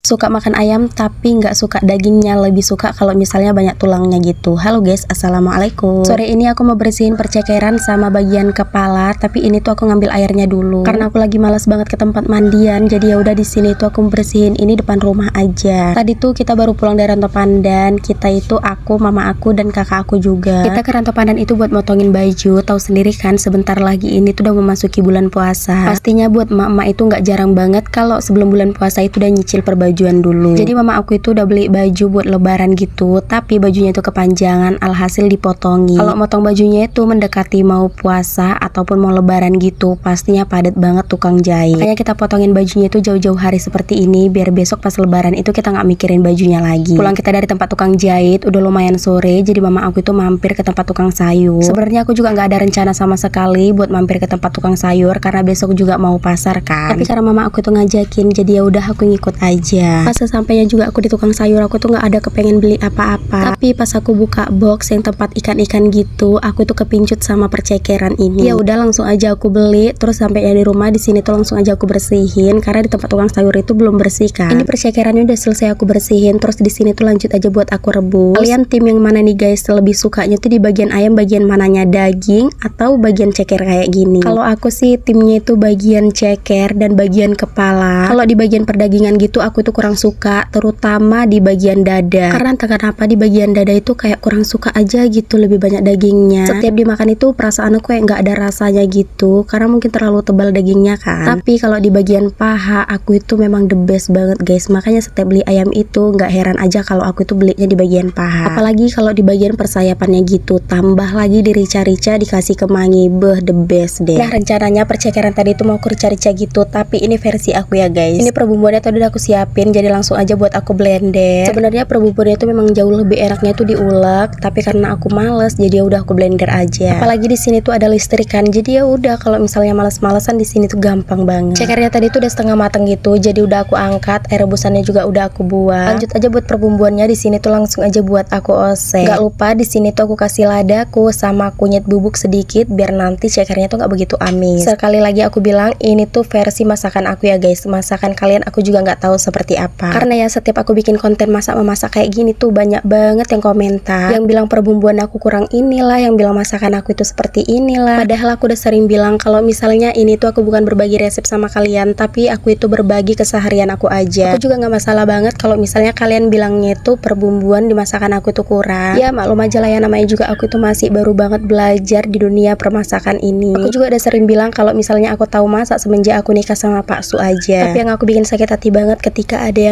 Suka makan ayam tapi nggak suka dagingnya, lebih suka kalau misalnya banyak tulangnya gitu. Halo guys, assalamualaikum. Sore ini aku mau bersihin percekeran sama bagian kepala, tapi ini tuh aku ngambil airnya dulu karena aku lagi malas banget ke tempat mandian. Jadi ya udah di sini tuh aku bersihin ini depan rumah aja. Tadi tuh kita baru pulang dari Rantau Pandan. Kita itu aku, mama aku dan kakak aku juga. Kita ke Rantau Pandan itu buat motongin baju. Tahu sendiri kan sebentar lagi ini tuh udah memasuki bulan puasa. Pastinya buat emak-emak itu nggak jarang banget kalau sebelum bulan puasa itu udah nyicil perbajuan dulu. Jadi mama aku itu udah beli baju buat lebaran gitu, tapi bajunya itu kepanjangan, alhasil dipotongin. Kalau motong bajunya itu mendekati mau puasa ataupun mau lebaran gitu, pastinya padat banget tukang jahit. Makanya kita potongin bajunya itu jauh-jauh hari seperti ini, biar besok pas lebaran itu kita nggak mikirin bajunya lagi. Pulang kita dari tempat tukang jahit udah lumayan sore, jadi mama aku itu mampir ke tempat tukang sayur. Sebenarnya aku juga nggak ada rencana sama sekali buat mampir ke tempat tukang sayur karena besok juga mau pasar kan. Tapi karena mama aku itu ngajakin, jadi ya udah aku ngikut aja. Pas sesampainya juga aku di tukang sayur, aku tuh nggak ada kepengen beli apa-apa. Tapi pas aku buka box yang tempat ikan-ikan gitu, aku tuh kepincut sama percekeran ini. Ya udah langsung aja aku beli. Terus sampainya di rumah di sini tuh langsung aja aku bersihin karena di tempat tukang sayur itu belum bersih kan. Ini percekerannya udah selesai aku bersihin. Terus di sini tuh lanjut aja buat aku rebus. Kalian tim yang mana nih guys? Lebih sukanya tuh di bagian ayam bagian mananya, daging atau bagian ceker kayak gini? Kalau aku sih timnya itu bagian ceker dan bagian kepala. Kalau di bagian perdagingan gitu aku tuh kurang suka, terutama di bagian dada. Karena entah kenapa di bagian dada itu kayak kurang suka aja gitu, lebih banyak dagingnya. Setiap dimakan itu perasaan aku kayak nggak ada rasanya gitu, karena mungkin terlalu tebal dagingnya kan. Tapi kalau di bagian paha aku itu memang the best banget guys. Makanya setiap beli ayam itu nggak heran aja kalau aku itu belinya di bagian paha. Apalagi kalau di bagian persayapannya gitu, tambah lagi di rica-rica dikasih kemangi, beh the best deh. Nah rencananya percekeran tadi itu mau aku rica-rica gitu, tapi ini versi aku ya guys. Ini perbumbuannya tadi udah aku siapin, jadi langsung aja buat aku blender. Sebenarnya perbumbuannya itu memang jauh lebih enaknya tuh diulek, tapi karena aku males jadi ya udah aku blender aja. Apalagi di sini tuh ada listrik kan, jadi ya udah kalau misalnya males-malesan di sini tuh gampang banget. Cekernya tadi tuh udah setengah mateng gitu, jadi udah aku angkat, air rebusannya juga udah aku buang. Lanjut aja buat perbumbuannya, di sini tuh langsung aja buat aku oseng. Gak lupa di sini tuh aku kasih ladaku sama kunyit bubuk sedikit biar nanti cekernya tuh gak begitu amis. Sekali lagi aku bilang ini tuh versi masakan aku ya guys. Masakan kalian aku juga nggak tahu seperti apa. Karena ya setiap aku bikin konten masak-memasak kayak gini tuh banyak banget yang komentar, yang bilang perbumbuan aku kurang inilah, yang bilang masakan aku itu seperti inilah. Padahal aku udah sering bilang kalau misalnya ini tuh aku bukan berbagi resep sama kalian, tapi aku itu berbagi keseharian aku aja. Aku juga nggak masalah banget kalau misalnya kalian bilangnya itu perbumbuan di masakan aku itu kurang. Ya maklum aja lah ya, namanya juga aku itu masih baru banget belajar di dunia permasakan ini. Aku juga udah sering bilang kalau misalnya aku tahu masak semenjak aku nikah sama Pak Su aja. Tapi yang aku bikin sakit hati banget ketika ada yang